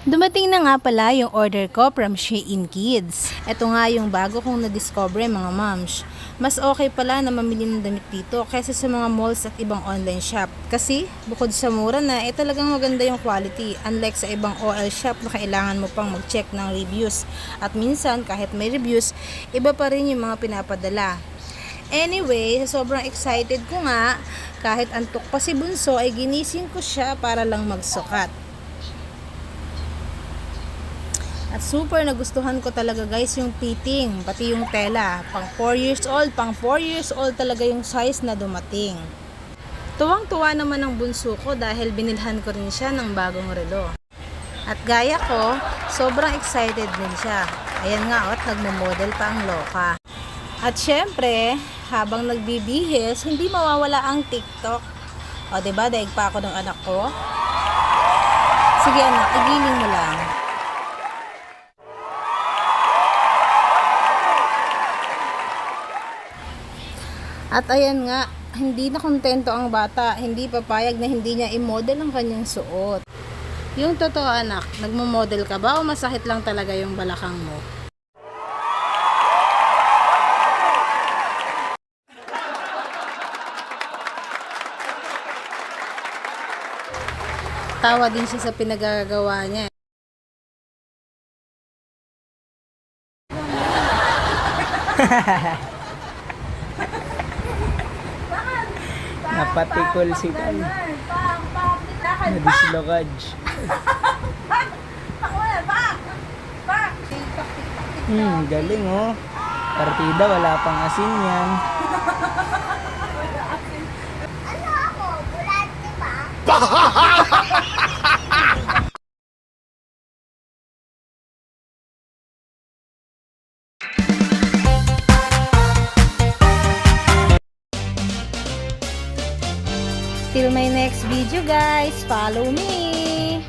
Dumating na nga pala yung order ko from Shein Kids. Ito nga yung bago kong na-discover mga moms. Mas okay pala na mamili ng damit dito kaysa sa mga malls at ibang online shop. Kasi bukod sa mura na, talagang maganda yung quality. Unlike sa ibang OL shop na kailangan mo pang mag-check ng reviews. At minsan kahit may reviews, iba pa rin yung mga pinapadala. Anyway, sobrang excited ko nga, kahit antok pa si Bunso ay ginising ko siya para lang magsukat. At super nagustuhan ko talaga guys yung fitting, pati yung tela. Pang 4 years old talaga yung size na dumating. Tuwang-tuwa naman ang bunso ko dahil binilhan ko rin siya ng bagong relo. At gaya ko, sobrang excited din siya. Ayan nga, nagmo-model pa ang loka. At syempre, habang nagbibihis, hindi mawawala ang TikTok. O diba, daig pa ako ng anak ko. Sige anak, igiling mo lang. At ayan nga, hindi na kontento ang bata, hindi papayag na hindi niya i-model ang kanyang suot. Yung totoo anak, nagmo-model ka ba o masakit lang talaga yung balakang mo? Tawa din siya sa pinagagawa niya. Napatikol si Kai. Nadislokaj. Galing oh. Partida, wala pang asin yan. Ano ako? Bulante ba? Till my next video guys, follow me!